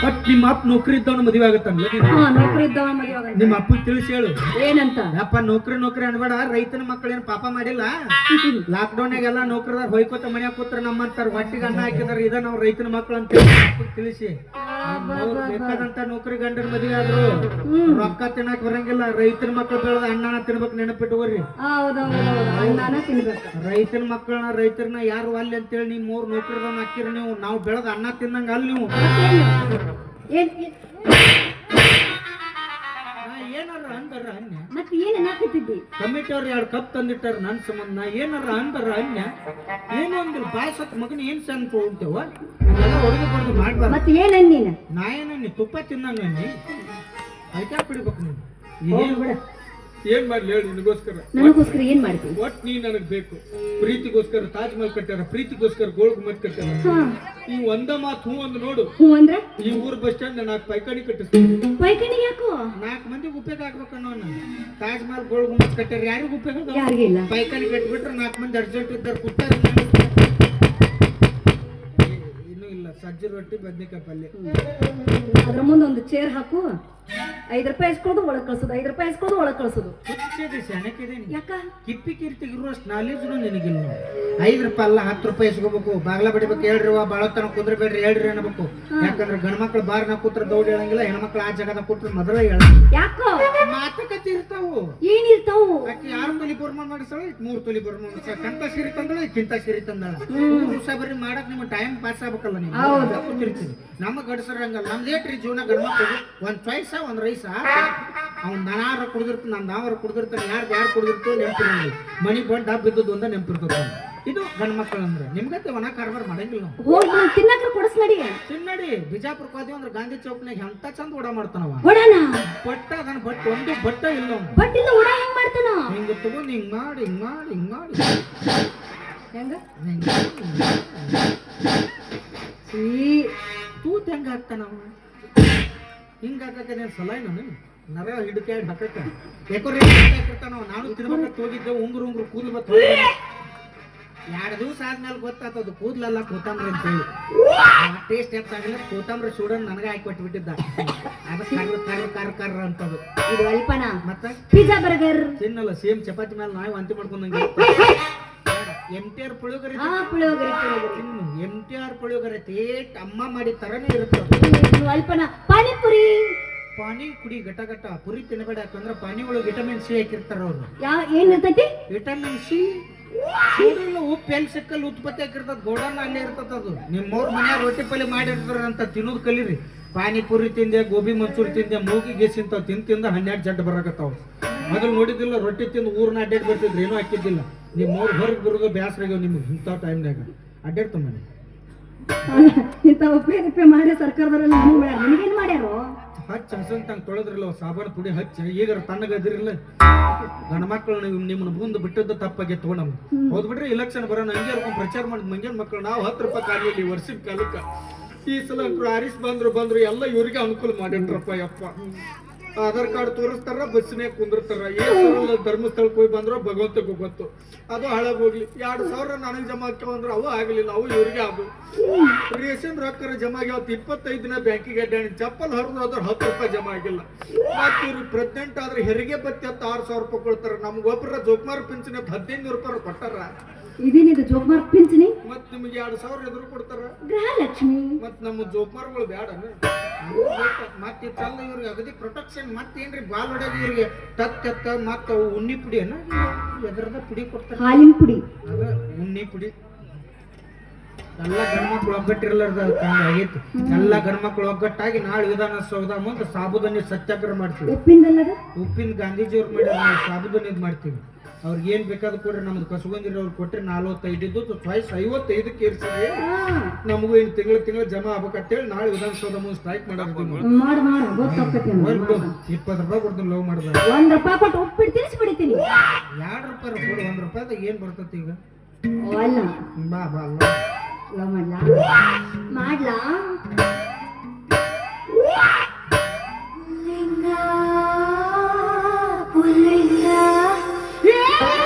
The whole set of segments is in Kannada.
ಬಟ್ ನಿಮ್ಮ ಅಪ್ಪ ನೌಕರಿ ಇದ್ದವನ ಮದುವೆ ಆಗತ್ತಲ್ಲ ನೌಕರಿ ಇದ್ದವ ಮದುವೆ ಆಗಲ್ಲ. ನಿಮ್ಮ ಅಪ್ಪ ತಿಳಿಸಿ ಹೇಳು ಏನಂತ? ಯಪ್ಪ ನೌಕರಿ ಅನ್ಬೇಡ, ರೈತನ ಮಕ್ಕಳೇನು ಪಾಪ ಮಾಡಿಲ್ಲ. ಲಾಕ್ಡೌನ್ಯಾಗೆಲ್ಲ ನೌಕರದಾರ ಹೊಯ್ಕೋತ ಮನ್ಯಾಗ ಕೂತ್ರ ನಮ್ಮಂತಾರ ಹೊಟ್ಟಿಗೆ ಅನ್ನ ಹಾಕಿದಾರ. ಇದ ನಾವು ರೈತನ ಮಕ್ಕಳು ಅಂತ ತಿಳಿಸಿ. ಬೇಕಾದಂತ ನೌಕರಿ ಗಂಡನ ಮದುವೆ ಆದ್ರು ರೊಕ್ಕ ತಿನ್ನಕ್ ಬರಂಗಿಲ್ಲ. ರೈತನ ಮಕ್ಕಳು ಬೆಳೆದ ಅಣ್ಣನ ತಿನ್ಬೇಕು ನೆನಪಿಟ್ಟುವರಿ. ರೈತನ ಮಕ್ಕಳನ್ನ ರೈತರನ್ನ ಯಾರು ಅಲ್ಲಿ ಅಂತೇಳಿ ನೀವು 3 ನೌಕರಿದನ್ನ ಹಾಕಿರಿ. ನೀವು ನಾವು ಬೆಳೆದ ಅನ್ನ ತಿನ್ನಂಗ ಅಲ್ಲಿ ನೀವು ಏನಾರ ಅಂದರ ಅನ್ಯ ಮತ್ತೆ ಏನ್ ಹಾಕತ್ತಿದ್ದಿ? ಕಮಿಟಿ ಅವ್ರು 2 ಕಪ್ ತಂದಿಟ್ಟಾರ ನನ್ ಸಂಬಂಧ. ಏನಾರ ಅಂದರ ಅನ್ಯ ಏನು ಅಂದ್ರು ಬಾಯ್ ಸತ್ ಮಗನ ಏನ್ ಸಣ್ಣ ಹೋಗ್ತೇವ ಎಲ್ಲ ಹೊಡೆದು ಬಡ್ದು ಮಾಡ್ಬಾರ್ದು. ಮತ್ತೆ ಏನ್ ನೀನ? ನಾ ಏನಿ ತುಪ್ಪ ತಿನ್ನಂಗ ಅನ್ನಿ ಆಯ್ತಾ ಬಿಡ್ಬೇಕು ನೀನು. ಏನ್ ಮಾಡ್ಲಿ ಹೇಳಿ ನಿನಗೋಸ್ಕರ? ನನಗೋಸ್ಕರ ಏನ್ ಮಾಡ್ತೀನಿ? ಒಟ್ ನೀ ನನಗ್ ಬೇಕು. ಪ್ರೀತಿಗೋಸ್ಕರ ತಾಜ್ ಮಹಲ್ ಕಟ್ಟಾರ, ಪ್ರೀತಿಗೋಸ್ಕರ ಗೋಲ್ ಗುಮ್ಮಟ್ ಕಟ್ಟಾರ. ಈ ಒಂದ ಮಾತು ಹೂ ಅಂದ್ ನೋಡು. ಹೂ ಅಂದ್ರ ಈ ಊರ್ ಬಸ್ ಸ್ಟ್ಯಾಂಡ್ 4 ಪೈಕಾನಿ ಕಟ್ಟಿಸ್ತೀನಿ. ಪೈಕಾನಿ ಯಾಕೋ? 4 ಮಂದಿಗೆ ಉಪಯೋಗ ಆಗ್ಬೇಕನ್ನೋ. ತಾಜ್ ಮಹಲ್ ಗೋಲ್ ಗುಮ್ಮಟ್ ಕಟ್ಟಾರ, ಯಾರಿಗೂ ಉಪಯೋಗ ಯಾರಿಗಿಲ್ಲ. ಪೈಕಾನಿ ಕಟ್ಬಿಟ್ರೆ 4 ಮಂದಿ ಅರ್ಜೆಂಟ್ ಇದ್ದಾರೆ ಕೂತಾರ. ಇನ್ನೂ ಇಲ್ಲ ಸಜ್ಜಿ ರೊಟ್ಟಿ ಬದ್ನಿಕಾಯಿ ಪಲ್ಯ. ಅದ್ರ ಮುಂದೆ ಒಂದು ಚೇರ್ ಹಾಕು. 5 ರೂಪಾಯಿ ಇಸ್ಕೊಳ್ಳೋದು ಒಳಗ್ ಕಳ್ಸೋದು, 5 ರೂಪಾಯಿ ಇಸ್ಕೊಳ್ಳೋದು ಒಳಗ್ ಕಳ್ಸೋದು. ಯಾಕ ಕಿಪ್ಪಿ ಕೀರ್ತಿಗಿರುವಷ್ಟು ನಾಲೇಜ್ನು ನಿನಗಿಲ್ಲ. 5 ರೂಪಾಯಿ ಅಲ್ಲ 10 ರೂಪಾಯಿ ಇಸ್ಕೋಬೇಕು. ಬಾಗ್ಲ ಬಡಿಬೇಕು. 7 ರೂಪಾಯಿ ಬಾಳತನ ಕುಂದ್ರಬೇಡ್ರಿ 7 ರೀ ಅನ್ಬೇಕು. ಯಾಕಂದ್ರೆ ಗಂಡ್ಮಕ್ಳು ಬಾರ್ನ ಕೂತ್ರ ದೌಡ್ ಹೇಳಂಗಿಲ್ಲ, ಹೆಣ್ಮಕ್ಳು ಆ ಜಾಗದ ಕೂತ್ರ ಮೊದಲ ಹೇಳ. ಯಾಕೋ ಮಾತುಕತೆ ಇರ್ತಾವು. ಏನಿರ್ತಾವು? ಆಕಿ 6 ತೊಲಿ ಬರ್ಮಾನ್ ಮಾಡಿಸಳ, 3 ತೊಲಿ ಬರ್ಮಾನ್ ಮಾಡಿಸ. ಕಂತ ಸಿರಿ ತಂದಳ, ಕಿಂತ ಸಿರಿ ತಂದಳ. ದಿವಸ ಬರೀ ಮಾಡಕ್ ನಿಮ್ಗೆ ಟೈಮ್ ಪಾಸ್ ಆಗ್ಬೇಕಲ್ಲ. ನೀವು ಕೂತಿರ್ತೀವಿ. ನಮ್ಮ ಗಡಸರ ಹಂಗಲ್ಲ. ನಮ್ದು ಏಟ್ರಿ ಜೀವನ ಗಂಡ್ಮಕ್ಳು ಒಂದ್ ಚಾಯ್ಸ ಒಂದ್ ರೈಸ. ಅವ್ನು ನಾನಾರ ಕುಡಿದಿರ್ತಾನೆ, ನಾನು ನಾವಾರ ಕುಡಿದಿರ್ತಾನೆ, ಯಾರು ಕುಡಿದಿರ್ತೇವೆ ನೆನಪಿರಂಗಿಲ್ಲ. ಮನಿ ಬಂದು ಡಬ್ ಇದ್ದದ್ದು ಒಂದ ನೆನಪಿರ್ತದೆ. ಇದು ಗಂಡು ಮಕ್ಕಳು ಅಂದ್ರೆ. ನಿಮ್ಗತ್ತೆ ಒಣ ಕಾರ್ಬಾರ ಮಾಡಂಗಿಲ್ಲ. ತಿನ್ನಕ ಕೊಡಿಸ್ನಡಿ ತಿನ್ನಡಿ. ಬಿಜಾಪುರಕ್ಕೆ ಹೋದ್ವಿ ಅಂದ್ರೆ ಗಾಂಧಿ ಚೌಕ್ನಾಗ ಎಂತ ಚಂದ ಓಡ ಮಾಡ್ತಾನವ. ಬಟ್ಟ ಅದನ್ನ ಬಟ್ ಒಂದು ಬಟ್ಟ ಇಲ್ಲ. ಬಟ್ಟಿಂದ ಓಡ ಹೆಂಗ್ ಮಾಡ್ತಾನ? ಹಿಂಗ ತಗೊಂಡು ಹಿಂಗ್ ಮಾಡಿ ಹಿಂಗ್ ಮಾಡಿ ಹಿಂಗ್ ಮಾಡಿ ಹೆಂಗ ತೂತ್ ಹೆಂಗ ಹಾಕ್ತಾನವ. ಹಿಂಗ ಹಾಕಕ್ಕೆ ನೀನ್ ಸಲ ನಾನು ನರ ಹಿಡ್ಕೆ ಹಾಕಕ್ಕ ಹಾಕಿರ್ತಾನವ. ನಾನು ತಿನ್ಬೇಕಂತ ಹೋಗಿದ್ದೆ. ಉಂಗ್ರು ಕೂದಲು ಬತ್ 2 ದಿವಸ ಆದ್ಮೇಲೆ ಗೊತ್ತಾಗ್ತದ ಕೂದಲೆಲ್ಲ ಕೋತಂಬ್ರಿ ಅಂತ ಹೇಳಿ. ಟೇಸ್ಟ್ ಹೆಚ್ಚಾಗಿಲ್ಲ. ಕೋತಂಬ್ರಿ ಸೂಡನ್ ನನಗೆ ಹಾಕಿ ಕೊಟ್ಬಿಟ್ಟಿದ್ದ. ಅದು ಕರ್ರ ಅಂತದು. ಇದು ಅಲ್ಪನ ಮತ್ತ ಪಿಜ್ಜಾ ಬರ್ಗರ್ ತಿನ್ನಲ್ಲ. ಸೇಮ್ ಚಪಾತಿ ಮೇಲೆ ನಾಯಿ ವಾಂತಿ ಮಾಡ್ಕೊಂಡಂಗೆ. MTR ಪುಳಿಯೋಗರೆ ತಿನ್ನು. MTR ಪುಳಿಯೋಗರೆ ತೇಟ್ ಅಮ್ಮ ಮಾಡಿ ತರನೇ ಇರುತ್ತೆ. ಅಲ್ಪನ ಪಾನಿಪುರಿ. ಪಾನಿ ಕುಡಿ ಗಟ ಗಟ. ಪುರಿ ತಿನ್ನಬೇಡ. ಯಾಕಂದ್ರೆ ಪಾನಿ ಒಳಗೆ ವಿಟಮಿನ್ ಸಿ ಹಾಕಿರ್ತಾರ ಅವ್ರು. ಏನಿರ್ತೈತಿ? Vitamin C. ಉಪ್ಪು ಎಲ್ಲಿ ಸಿಕ್ಕಲ್ಲಿ ಉತ್ಪತ್ತಿ ಆಗಿರ್ತದ. ಗೋಡನ್ನ ಅಲ್ಲೇ ಇರ್ತದ. ಅದು ನಿಮ್ಮವ್ರ ಮನ್ಯಾಗ ರೊಟ್ಟಿ ಪಲ್ಯ ಮಾಡಿರ್ತಾರ ಅಂತ ತಿನ್ನೋದು ಕಲೀರಿ. ಪಾನಿಪುರಿ ತಿಂದೆ, ಗೋಬಿ ಮಂಚೂರಿ ತಿಂದೆ, ಮೂಗಿ ಗೆಸಿಂತಾವ್ ತಿಂದ 12 ಜಡ್ ಬರಾಕತ್ತಾವ. ಮೊದಲು ನೋಡಿದ್ದಿಲ್ಲ. ರೊಟ್ಟಿ ತಿಂದು ಊರ್ನ ಅಡ್ಡಾಡಿ ಬರ್ತಿದ್ರು. ಏನೂ ಹಾಕಿದ್ದಿಲ್ಲ. ನಿಮ್ಮವ್ರು ಹೊರಗೆ ಬರೋದು ಬ್ಯಾಸ್ರಾಗ್ಯಾವ ನಿಮ್ಗೆ. ಇಂಥ ಟೈಮ್ನಾಗ ಅಡ್ಡಾಡ್ತ ಮನೆ ಇಂಥ ಉಪಯೋಗ ಮಾಡಿ ಸರ್ಕಾರದವರೆಲ್ಲ ನಿಮಗೇನು ಮಾಡ್ಯಾರೋ? ಹಚ್ಚ ಹಸಂತಂಗ್ ತೊಳೆದ್ರಲ್ಲ ಸಾಬಾನು ಪುಡಿ ಹಚ್ಚ. ಈಗ ತಣ್ಣಗದಿರಲ್ಲ. ಗಂಡ ಮಕ್ಕಳು ನಿಮ್ಮನ್ನ ಮುಂದೆ ಬಿಟ್ಟದ್ದು ತಪ್ಪಾಗಿ ತಗೊಂಡ ಹೋದ್ ಬಿಡ್ರಿ. ಇಲೆಕ್ಷನ್ ಬರೋಣ ಹಂಗೆ ಇರ್ಕೊಂಡು ಪ್ರಚಾರ ಮಾಡಿದ್ ಮಂಗ್ಯಾನ ಮಕ್ಕಳು. ನಾವು 10 ರೂಪಾಯಿ ಖಾಲಿ ವರ್ಷದ ಕಾಲಕ್ಕೆ. ಈ ಸಲ ಆರಿಸ್ ಬಂದ್ರು ಎಲ್ಲ ಇವ್ರಿಗೆ ಅನುಕೂಲ ಮಾಡಿಟ್ರಪ್ಪ. ಯಪ್ಪ ಆಧಾರ್ ಕಾರ್ಡ್ ತೋರಿಸ್ತಾರ, ಬಸ್ಸಿನಾಗ ಕುಂದಿರ್ತಾರ. ಏನ್ ಧರ್ಮಸ್ಥಳಕ್ಕೆ ಹೋಗಿ ಬಂದ್ರು ಭಗವಂತಗೂ ಗೊತ್ತು. ಅದು ಹಾಳಾಗಿ ಹೋಗ್ಲಿ. 2,000 ನನಗೆ ಜಮಾ ಹಾಕ್ಯವಂದ್ರೆ ಅವು ಆಗಲಿಲ್ಲ. ಅವು ಇವ್ರಿಗೆ ಅದು ರೇಷನ್ ರೊಕ್ಕ ಜಮಾ ಆಗ್ಯಾವ. 25 ದಿನ ಬ್ಯಾಂಕಿಗೆ ಅಡ್ಡಾಡಿ ಚಪ್ಪಲ್ ಹರಿದು ಅದ್ರ 10 ರೂಪಾಯಿ ಜಮಾ ಆಗಿಲ್ಲ. ಮತ್ತೆ ಇವ್ರಿಗೆ ಪ್ರೆಗ್ನೆಂಟ್ ಆದ್ರೆ ಹೆರಿಗೆ ಬತ್ತಿ ಅಂತ 6,000 ರೂಪಾಯಿ ಕೊಡ್ತಾರ. ನಮ್ಗೊಬ್ಬರ ಜೋಕುಮಾರ್ ಪಿಂಚಣಿ 1500 ರೂಪಾಯಿ ಕೊಟ್ಟಾರ. ಇದೇನಿದು ಜೋಕುಮಾರ್ ಪಿಂಚಣಿ? ಮತ್ ನಿಮ್ಗೆ 2,000 ಎದುರು ಕೊಡ್ತಾರ. ಗೃಹಲಕ್ಷ್ಮಿ. ಮತ್ ನಮ್ಮ ಜೋಕುಮಾರ್ಗಳು ಬೇಡ. ಮತ್ತೆ ಚಂದ ಇವ್ರಿಗೆ ಅಗದಿ ಪ್ರೊಟೆಕ್ಷನ್. ಮತ್ತೇನ್ರಿ ಬಾಲ್ ಹೊಡೆಯೋದು ಇವ್ರಿಗೆ ತತ್ತ ಮತ್ತ ಉಣ್ಣಿ ಪುಡಿ ಅನ್ನ ಎದ್ರದ ಪುಡಿ ಕೊಡ್ತಾರೆ. ಹಾಲಿನ ಪುಡಿ. ಅದ ಉಣ್ಣಿ ಪುಡಿ. ಎಲ್ಲ ಗಂಡ್ಮಕ್ಳು ಒಗ್ಗಟ್ಟಿರಲಾರ್ದ ಆಗೈತಿ. ಎಲ್ಲ ಗಂಡ್ಮಕ್ಳು ಒಗ್ಗಟ್ಟಾಗಿ ನಾಳೆ ವಿಧಾನಸೌಧ ಮುಂದೆ ಸಾಬುದಾನಿ ಸತ್ಯಾಗ್ರಹ ಮಾಡ್ತೀವಿ. ಉಪ್ಪಿನ ಗಾಂಧೀಜಿಯವ್ರು ಮಾಡಿದ್ರೆ ನಾವು ಸಾಬುದಾನಿ ಮಾಡ್ತೀವಿ. ಅವ್ರಿಗೆ ಏನ್ ಬೇಕಾದ್ ಕೊಡ್ರಿ. ನಮ್ದು ಕಸಗೊಂದಿರಿ ಅವ್ರು ಕೊಟ್ರಿ 45 ಇದ್ದು ಚಾಯ್ಸ್ 55ಕ್ಕೆ ಏರ್ಸಿದ್ರಿ. ನಮಗೂ ಇನ್ ತಿಂಗಳ ಜಮಾ ಆಗ್ಬೇಕಂತೇಳಿ ನಾಳೆ ವಿಧಾನಸೌಧ ಮುಂದೆ ಸ್ಟ್ರೈಕ್ ಮಾಡೋದು. 20 ರೂಪಾಯಿ ಕೊಡ್ತೀನಿ. ಲವ್ ಮಾಡಿದ್ರೆ 1 ರೂಪಾಯಿ ಕೊಟ್ಟು ಉಪ್ಪಿಟ್ಟು ತಿನ್ನಿಸ್ಬಿಡ್ತೀನಿ. 2 ರೂಪಾಯಿ ಕೊಡು. 1 ರೂಪಾಯಿದಾಗ ಏನ್ ಬರ್ತತಿ ಈಗ? ಬಾ ಬಾ ಲವ್ ಮಾಡ್ಲಾ?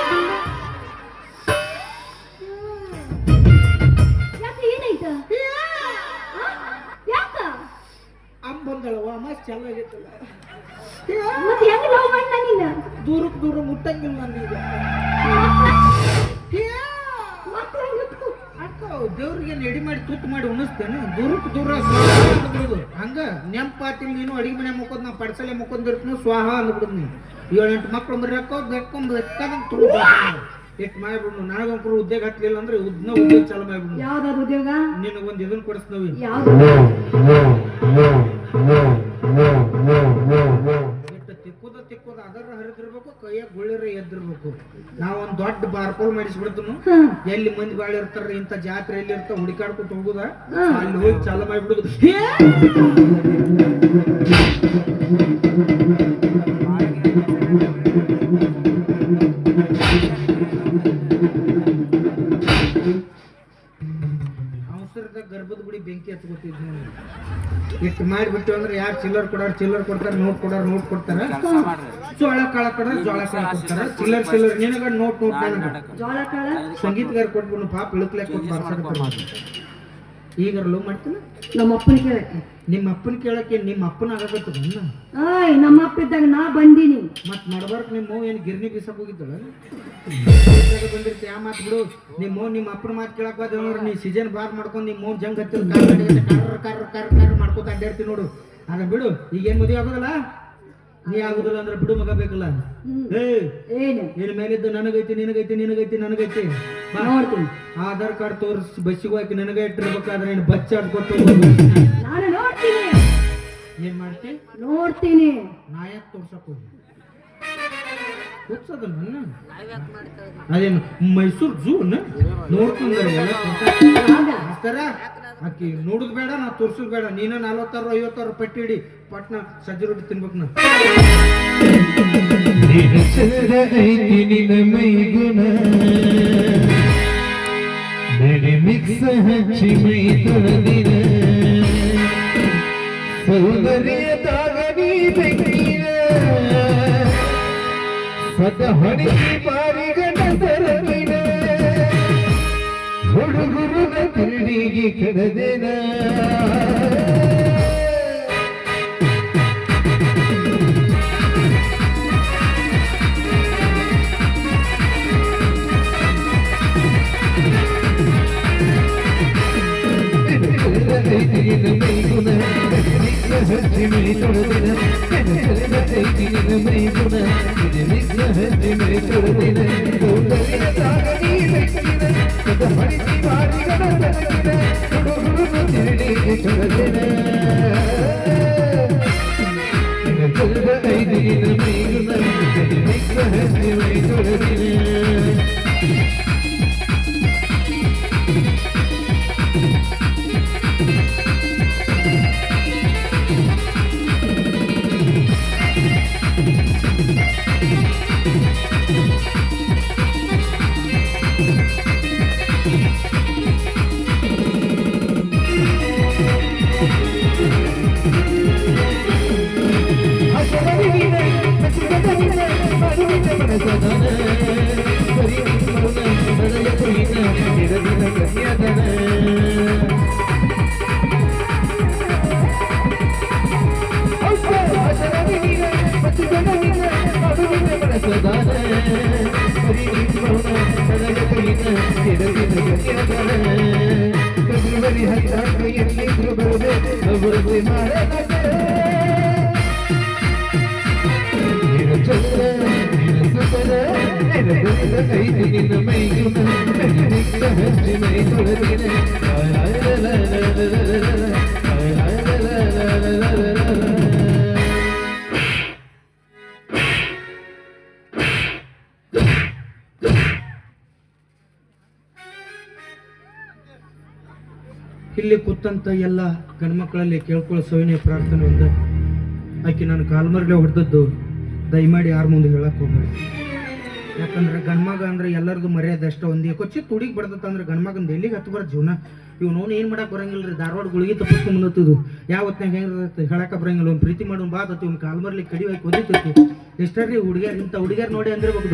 ಬಂದಳವ ಅಮಾಸ್ ಚಾಲು ಆಗೈತಲ್ಲ ಮತ್ತೆ ಹೆಂಗ್ ಲವ್ ಮಾಡ್ದ ನೀನು ದೂರಕ್ಕೆ ದೂರ ಮುಟ್ಟಂಗಿಲ್ಲ ನಾನೀಗ ದೇವ್ರಿಗೆ ಎಡಿ ಮಾಡಿ ತುತ್ತು ಮಾಡಿ ಉಣಿಸ್ತೇನೆ ದೂರಕ್ಕೆ ದೂರ ಹಂಗ ನೆಂಪಾತಿಲ್ ನೀನು ಅಡಿಗೆ ಮನೆ ಮುಕ್ಕೋದ್ ನಾ ಪಡ್ಸಲೆ ಮುಕ್ಕೊಂದಿರ್ತೀನಿ ಸ್ವಾಹ ಅಂದ್ಬಿಡುದು ನೀ 7-8 ಮಕ್ಳು ಮರಿ ಹಾಕೋದು ಎಷ್ಟು ಮಾಡ್ಬಿಡ್ನು ನನಗೊಂಕರು ಉದ್ಯೋಗ ಹತ್ಲಿಲ್ಲ ಅಂದ್ರೆ ಉದ್ಯೋಗ ಚಾಲು ಮಾಡ್ಬಿಡ್ನು ಯಾವ್ದಾದ್ರು ಉದ್ಯೋಗ ನಿನಗೊಂದು ಇದನ್ನ ಕೊಡಿಸ್ತೀವಿ ತಿಕ್ಕೋದ ಅದರ ಹರಿದಿರ್ಬೇಕು ಕೈಯಾಗ ಗುಳ್ಳಿರ ಎದ್ದಿರ್ಬೇಕು ನಾವೊಂದ್ ದೊಡ್ಡ ಬಾರ್ಕೋಲ್ ಮಾಡಿಸ್ಬಿಡ್ತನು ಎಲ್ಲಿ ಮಂದಿ ಬಾಳ ಇರ್ತಾರ ಇಂಥ ಜಾತ್ರೆ ಎಲ್ಲಿ ಇರ್ತಾವ ಹುಡುಕಾಡ್ಕೊತ ಹೋಗುದ ಅಲ್ಲಿ ಹೋಗಿ ಚಾಲು ಮಾಡ್ಬಿಡುದು ಅವಸರದ ಗರ್ಭದ ಗುಡಿ ಬೆಂಕಿ ಹಚ್ಕೊತಿದ್ ನೋಡಿ ಇಟ್ಟು ಮಾಡಿಬಿಟ್ಟು ಅಂದ್ರೆ ಯಾರು ಚಿಲ್ಲರ್ ಕೊಡ್ತಾರ ನೋಟ್ ಕೊಡ್ತಾರ ಜೋಳ ಕಾಳ ಕೊಡ್ರ ಜೋಳ ಕಾಳ ಕೊಡ್ತಾರ ಚಿಲ್ಲರ್ ನಿನಗ ನೋಟ್ ಜೋಳ ಕಾಳ ಸಂಗೀತಗಾರ ಕೊಟ್ಬಿಟ್ಟು ಪಾಪ ಇಳಕ್ಲಾಕ್ ಕೊಟ್ಟು ಬರ್ಸಕತ್ತಾರ ಈಗ ಲವ್ ಮಾಡ್ತೀನಿ ನಮ್ಮ ಅಪ್ಪನ ಕೇಳಕ್ಕೆ ನಿಮ್ಮ ಅಪ್ಪನ ಕೇಳಕ್ಕೆ ನಿಮ್ಮ ಅಪ್ಪನ ಆಗತ್ತ ಆಯ್ ನಮ್ಮ ಅಪ್ಪ ಇದ್ದಾಗ ನಾ ಬಂದೀನಿ ಮತ್ ನಡ್ಬಾರ್ಕ್ ನಿಮ್ಮ ಏನ್ ಗಿರ್ನಿ ಬೀಸಕ್ ಹೋಗಿದ್ದಳ ಬಂದಿರ್ತಿ ಆ ಮಾತು ಬಿಡು ನಿಮ್ಮ ಅಪ್ಪನ ಮಾತು ಕೇಳಕ್ ಹೋದ್ರೆ ನೀ ಸೀಸನ್ ಬಾರ್ ಮಾಡ್ಕೊಂಡು ನಿಮ್ಮ ಜಂಗ್ ಹತ್ತಿರ ಕಾರ್ ಮಾಡ್ಕೊತ ಅಡ್ಡಾಡ್ತಿ ನೋಡು ಆಗ ಬಿಡು ಈಗ ಏನ್ ಮದುವೆ ಆಗೋದಲ್ಲ ನೀ ಆಗುದಿಲ್ಲ ಅಂದ್ರೆ ಬಿಡು ಮಗ ಬೇಕಲ್ಲ ಏನ್ ಮೇಲಿದ್ದು ನನಗೈತಿ ನನಗೈತಿ ನೋಡ್ತೀನಿ ಆಧಾರ್ ಕಾರ್ಡ್ ತೋರಿಸಿ ಬಸ್ಸಿಗೆ ಹೋಗಿ ನನಗೆ ಇಟ್ಟಿರ್ಬೇಕಾದ್ರೆ ಏನ್ ಬಚ್ಚ ಆಡ್ಕೊತ ನಾನು ನೋಡ್ತೀನಿ ಏನ್ ಮಾಡ್ತಿ ನೋಡ್ತೀನಿ ನಾ ಯಾಕೆ ತೋರ್ಸಕ್ ಹೋಗಿ ಕೂರ್ಸೋದ ನನ್ನ ಅದೇನು ಮೈಸೂರು ಝೂ ನೋಡ್ಕೊಂಡ್ರೆ ಆಕಿ ನೋಡುದ್ ಬೇಡ ನಾ ತೋರ್ಸುದ್ ಬೇಡ ನೀನ 40-50 ಪಟ್ಟಿ ಹಿಡಿ ಪಟ್ನ ಸಜ್ಜಿ ರೊಟ್ಟಿ ತಿನ್ಬೇಕು ನಾ ಮಿಕ್ಸ್ ಹಚ್ಚಿ ಮೈ ತೊಳೆದಿನ ಸೌಂದರ್ಯದಾಗ ನೀ ಬೆಂಕಿನ ಸದ ಹೊಡಿಸಿ ಬಾರಿಗನ ಸರವಿನ ಹುಡುಗರುನ ತಿರುಡಿಗೆ ಕಡದೆನ ಮೈಗುಣ ಹಚ್ಚಿ ಮೈ ತೊಳೆದಿನ ಮೈಗುಣ ಹಚ್ಚಿ ಮೈ ತೊಳೆದಿನ ಸೌಂದರ್ಯದಾಗ ನೀ ಬೆಂಕಿನ ಸದ ಹೊಡಿಸಿ ಬಾರಿಗನ ಸರವಿನ ಹುಡುಗರುನ ತಿರುಡಿಗೆ ಕಡದೆನ ಮೈಗುಣ ಹಚ್ಚಿ ಮೈ ತೊಳೆದಿನ ಇಲ್ಲಿ ಕೂತಂತ ಎಲ್ಲ ಗಂಡ್ಮಕ್ಳಲ್ಲಿ ಕೇಳ್ಕೊಳ್ಳೋ ಸವಿನಯ ಪ್ರಾರ್ಥನೆ ಒಂದು ಆಕೆ ನಾನು ಕಾಲ್ಮರ್ಲೆ ಹೊಡೆದದ್ದು ದಯಮಾಡಿ ಯಾರ ಮುಂದೆ ಹೇಳಕ್ ಹೋಗ್ಬೇಡಿ ಯಾಕಂದ್ರೆ ಗಂಡ್ಮಗ ಅಂದ್ರೆ ಎಲ್ಲರದು ಮರ್ಯಾದೆ ಅಷ್ಟ ಒಂದೇ ಕೊಚ್ಚಿ ತುಡಿಗೆ ಬಡ್ದತ್ತ ಅಂದ್ರೆ ಗಂಡ್ಮಗಂದು ಎಲ್ಲಿಗೆ ಹತ್ತು ಬರೋ ಜೀವನ ಇವ್ ನೋವು ಏನ್ ಮಾಡಕ್ ಬರಂಗಿಲ್ರಿ ಧಾರವಾಡ ಗುಳಿಗೆ ತಪ್ಪಿಸ್ಕೊಂಡ್ ಬಂದತ್ತಿದು ಯಾವತ್ನಾಗ ಹೆಂಗಿರ್ತೈತಿ ಹೇಳಕ ಬರಂಗಿಲ್ಲ ಒಂದು ಪ್ರೀತಿ ಮಾಡೋನ್ ಬಾತತಿ ಒಂದು ಕಾಲ್ಮರ್ಲಿ ಕಡಿವಾಗಿ ಒದಿತೈತಿ ಎಷ್ಟರ್ರಿ ಹುಡುಗಿಯರ್ ಇಂಥ ಹುಡುಗಿಯರ್ ನೋಡಿ ಅಂದ್ರೆ ದೊಡ್ಡ